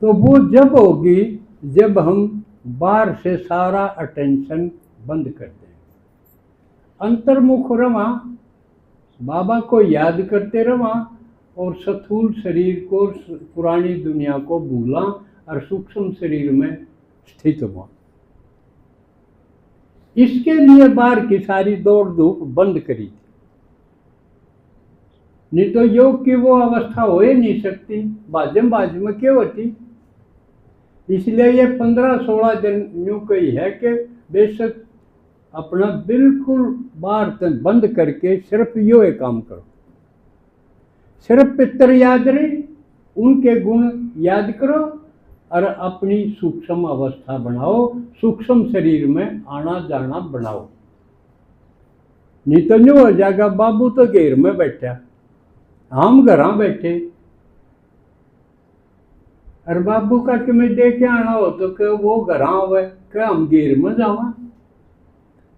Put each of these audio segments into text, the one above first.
तो वो जब होगी जब हम बाहर से सारा अटेंशन बंद कर दें, अंतर्मुख रवा, बाबा को याद करते रवा और स्थूल शरीर को, पुरानी दुनिया को भूला और सूक्ष्म शरीर में स्थित हुआ। इसके लिए बाहर की सारी दौड़ धूप बंद करी थी, नहीं तो योग की वो अवस्था हो ही नहीं सकती, बाजम बाज में क्यों होती। इसलिए ये 15-16 दिन यूं कही है कि बेशक अपना बिल्कुल बाहर तक बंद करके सिर्फ यो एक काम करो, सिर्फ पितर याद रहे, उनके गुण याद करो और अपनी सूक्ष्म अवस्था बनाओ, सूक्ष्म शरीर में आना जाना बनाओ। नहीं तो न्यू हो जाएगा, बाबू तो घेर में बैठा, हम घर बैठे, और बाबू का कि मैं देखे आना हो तो कि वो घर आवे कि हम घेर में जावा,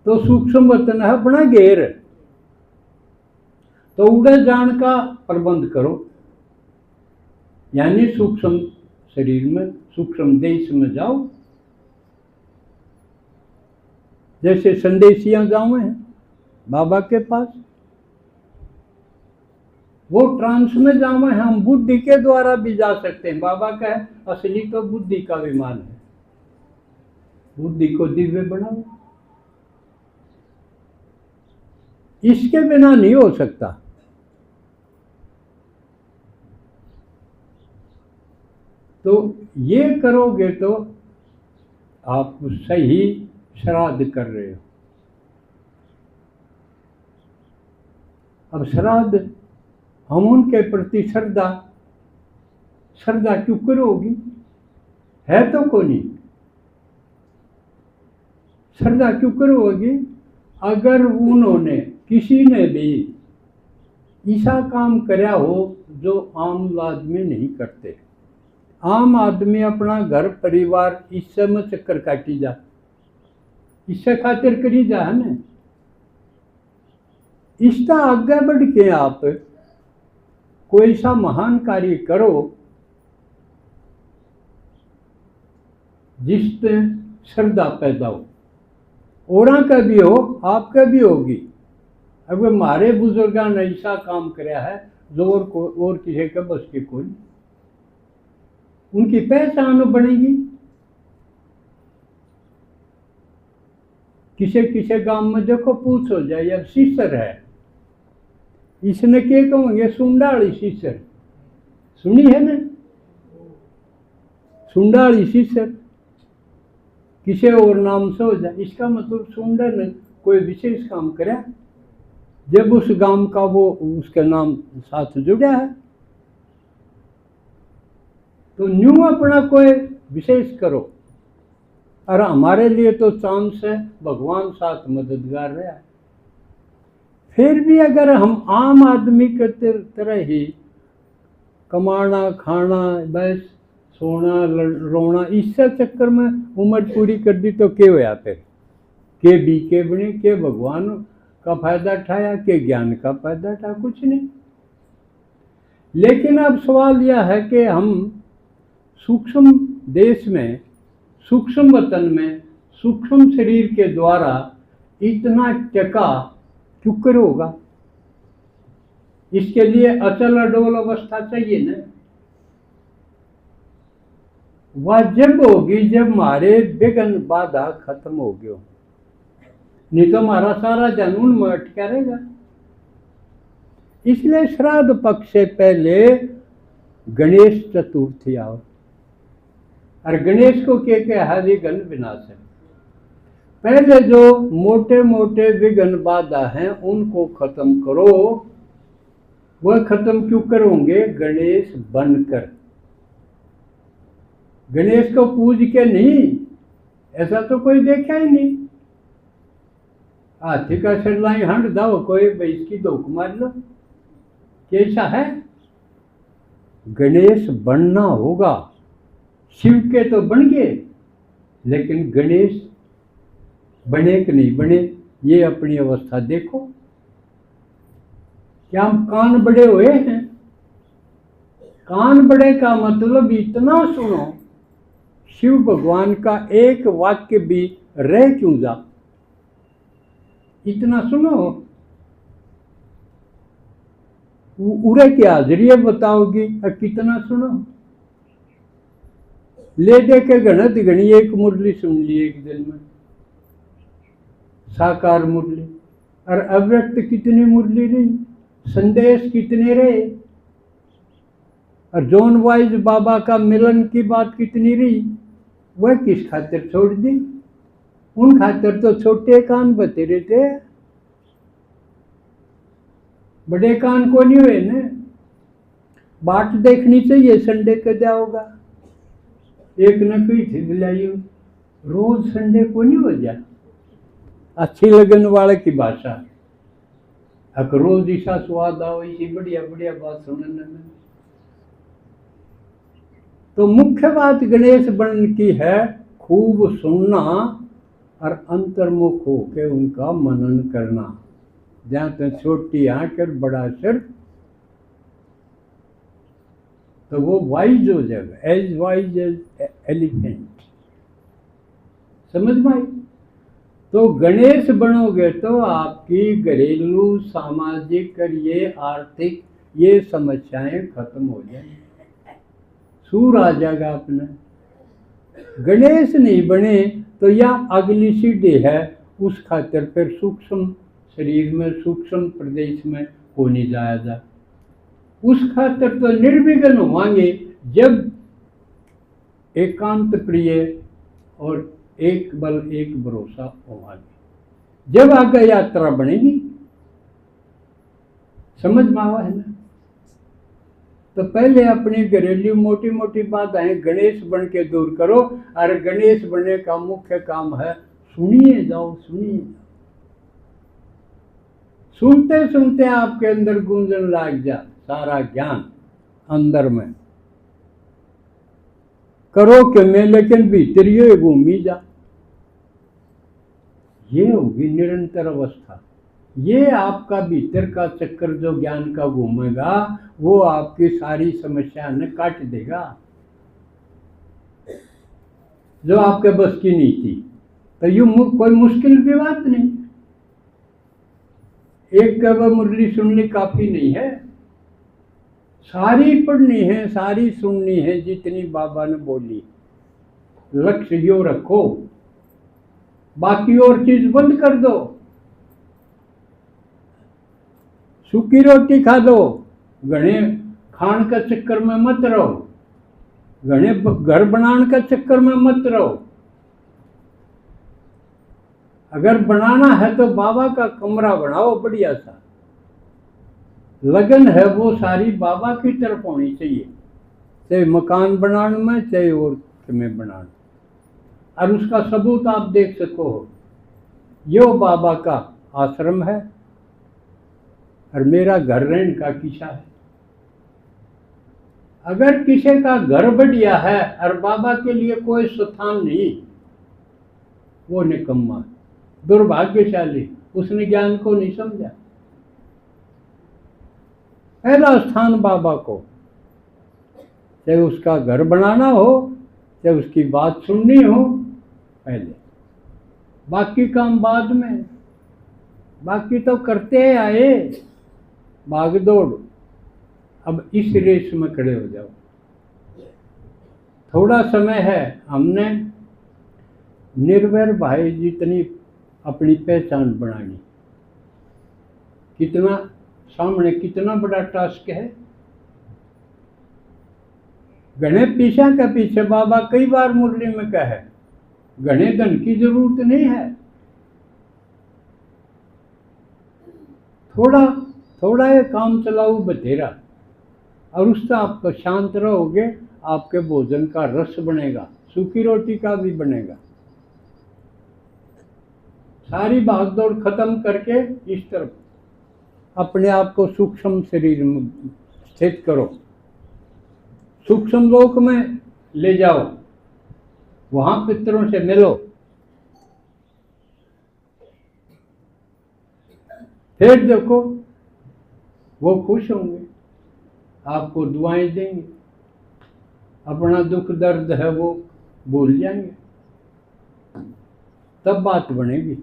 तो सूक्ष्म वतन है अपना घेर, तो उड़े जान का प्रबंध करो, यानी सूक्ष्म शरीर में, सूक्ष्म देश में जाओ। जैसे संदेशियां गाँव हैं बाबा के पास, वो ट्रांस में जावे हैं, हम बुद्धि के द्वारा भी जा सकते हैं। बाबा का है असली तो बुद्धि का विमान है, बुद्धि को दिव्य बनाओ, इसके बिना नहीं हो सकता। तो ये करोगे तो आप सही श्राद्ध कर रहे हो। अब श्राद्ध हम उनके प्रति श्रद्धा क्यों करोगी, है तो कोई नहीं, श्रद्धा क्यों करोगी। अगर उन्होंने किसी ने भी ऐसा काम करया हो जो आम आदमी नहीं करते, आम आदमी अपना घर परिवार इससे में चक्कर काटी जा, इससे खातिर करी जा है ना, इसका आगे बढ़ के आप कोई सा महान कार्य करो जिससे श्रद्धा पैदा हो, औरा का भी हो आपका भी होगी। अगर हमारे बुजुर्गों ने ऐसा काम कराया है जो और किसी के बस की कोई, उनकी पहचान बनेगी। किसी गांव में देखो पूछ हो जाए यार शीशर है, इसने क्या कहोगे सुंडाली शीशर, सुनी है ना, सुंडाली शीशर किसी और नाम से हो जाए, इसका मतलब सुंदर ने कोई विशेष काम करा जब उस गांव का वो उसके नाम साथ जुड़ा है। तो न्यू अपना कोई विशेष करो, और हमारे लिए तो चांस है, भगवान साथ मददगार रहा है। फिर भी अगर हम आम आदमी के तरह ही कमाना खाना बस सोना रोना इससे चक्कर में उम्र पूरी कर दी तो क्या होया, फिर के बी के बने, के भगवान का फायदा उठाया, के ज्ञान का फायदा उठाया, कुछ नहीं। लेकिन अब सवाल यह है कि हम सूक्ष्म देश में, सूक्ष्म वतन में, सूक्ष्म शरीर के द्वारा इतना टका क्यों करोगा। इसके लिए अचल अडोल अवस्था चाहिए ना, वह जब होगी जब हमारे विघ्न बाधा खत्म हो गयो, नहीं तो हमारा सारा जन्म में अटका रहेगा। इसलिए श्राद्ध पक्ष से पहले गणेश चतुर्थी आओ, और गणेश को क्या है विघ्न विनाशक। पहले जो मोटे मोटे विघ्न बाधा हैं उनको खत्म करो। वह खत्म क्यों करोगे, गणेश बनकर, गणेश को पूज के नहीं, ऐसा तो कोई देखा ही नहीं। हाथी का सिरलाई हंड दाओ कोई बैस की धोख मार लो, कैसा है। गणेश बनना होगा, शिव के तो बन गए, लेकिन गणेश बने कि नहीं बने ये अपनी अवस्था देखो। क्या हम कान बड़े हुए हैं, कान बड़े का मतलब इतना सुनो, शिव भगवान का एक वाक्य भी रह क्यों जा, इतना सुनो। उरे की हाजिरी बताओगी कितना सुनो। ले दे के गणत गणी एक मुरली सुन ली एक दिन में, साकार मुरली। और अव्यक्त कितनी मुरली रही, संदेश कितने रहे, और जॉन वाइज बाबा का मिलन की बात कितनी रही। वह किस खातिर छोड़ दी, उन खातिर तो छोटे कान बतेरे थे, बड़े कान को नहीं हुए न। बाट देखनी चाहिए संडे को जाओगा, एक न कोई थी दिलाई, रोज संडे को नहीं हो जा। अच्छी लगन वाले की भाषा, अगर रोज ऐसा स्वाद आओ, इसी बढ़िया बढ़िया बात सुनने में। तो मुख्य बात गणेश बन की है खूब सुनना और अंतर्मुख होकर उनका मनन करना। जहां तक छोटी आंख और बड़ा सिर, तो वो वाइज हो जाएगा, एज वाइज एज एलिफेंट। समझ में आई। तो गणेश बनोगे तो आपकी घरेलू, सामाजिक और ये आर्थिक ये समस्याएं खत्म हो जाएंगी, सूर आ जाएगा अपने। गणेश नहीं बने तो यह अगली सीढ़ी है, उस खातिर फिर सूक्ष्म शरीर में, सूक्ष्म प्रदेश में हो नहीं जाया जा। उस खातिर तो निर्विघ्न होंगे जब एकांत प्रिय और एक बल एक भरोसा होंगे, जब आगे यात्रा बनेगी। समझ में आवा है ना। तो पहले अपनी घरेलू मोटी मोटी बातें गणेश बन के दूर करो, और गणेश बनने का मुख्य काम है सुनिए जाओ, सुनिए जाओ। सुनते सुनते आपके अंदर गूंजन लग जा सारा ज्ञान अंदर में। करो कि मैं लेकिन भीतर ये घूमी जा, ये होगी निरंतर अवस्था। ये आपका भीतर का चक्कर जो ज्ञान का घूमेगा, वो आपकी सारी समस्या न काट देगा, जो आपके बस की नहीं थी। तो ये कोई मुश्किल भी बात नहीं, एक कब मुरली सुननी काफी नहीं है, सारी पढ़नी है, सारी सुननी है जितनी बाबा ने बोली। लक्ष्य यो रखो, बाकी और चीज बंद कर दो। सूखी रोटी खा दो, घने खान का चक्कर में मत रहो, घने घर बनाने का चक्कर में मत रहो। अगर बनाना है तो बाबा का कमरा बनाओ बढ़िया सा, लगन है वो सारी बाबा की तरफ होनी चाहिए, चाहे मकान बनाने में चाहे और में बनाने। और उसका सबूत आप देख सको, यो बाबा का आश्रम है और मेरा घर रहने का किस्सा है। अगर किसी का घर बढ़िया है और बाबा के लिए कोई स्थान नहीं, वो निकम्मा, दुर्भाग्यशाली, उसने ज्ञान को नहीं समझा। पहला स्थान बाबा को, चाहे उसका घर बनाना हो चाहे उसकी बात सुननी हो, पहले, बाकी काम बाद में। बाकी तो करते आए भाग दौड़, अब इस रेस में खड़े हो जाओ। थोड़ा समय है, हमने निर्भय भाई जितनी अपनी पहचान बनानी। कितना सामने कितना बड़ा टास्क है। घने पीछा के पीछे बाबा कई बार मुरली में कहे, घने धन की जरूरत नहीं है, थोड़ा थोड़ा ये काम चलाऊ बतेरा, और उससे आप शांत रहोगे, आपके भोजन का रस बनेगा, सूखी रोटी का भी बनेगा। सारी भागदौड़ खत्म करके इस तरफ अपने आप को सूक्ष्म शरीर में स्थित करो, सूक्ष्म लोक में ले जाओ, वहां पितरों से मिलो। फिर देखो वो खुश होंगे, आपको दुआएं देंगे। अपना दुख दर्द है वो भूल जाएंगे, तब बात बनेगी।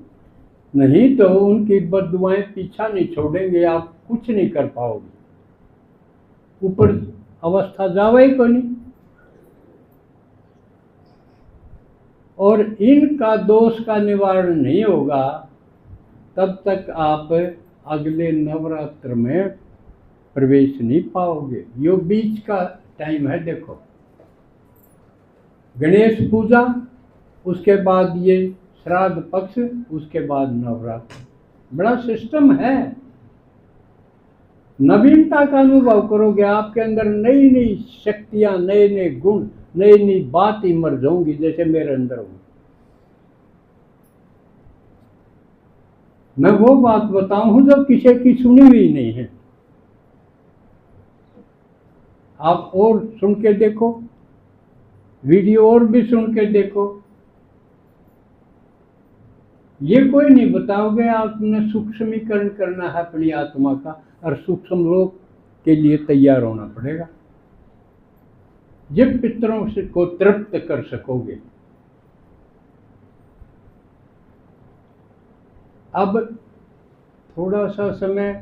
नहीं तो उनकी बद्दुआएं पीछा नहीं छोड़ेंगे, आप कुछ नहीं कर पाओगे, ऊपर अवस्था जावे ही को नहीं। और इनका दोष का निवारण नहीं होगा तब तक आप अगले नवरात्र में प्रवेश नहीं पाओगे। यो बीच का टाइम है। देखो, गणेश पूजा, उसके बाद ये श्राद्ध पक्ष, उसके बाद नवरात्र, बड़ा सिस्टम है। नवीनता का अनुभव करोगे, आपके अंदर नई नई शक्तियां, नए नए गुण, नई नई बात इमर्ज होंगी, जैसे मेरे अंदर होंगी। मैं वो बात बताऊं जो किसी की सुनी हुई नहीं है। आप और सुन के देखो, वीडियो और भी सुन के देखो, ये कोई नहीं बताओगे। आपने सूक्ष्मीकरण करना है अपनी आत्मा का, और सूक्ष्म लोक के लिए तैयार होना पड़ेगा, जब पितरों से को तृप्त कर सकोगे। अब थोड़ा सा समय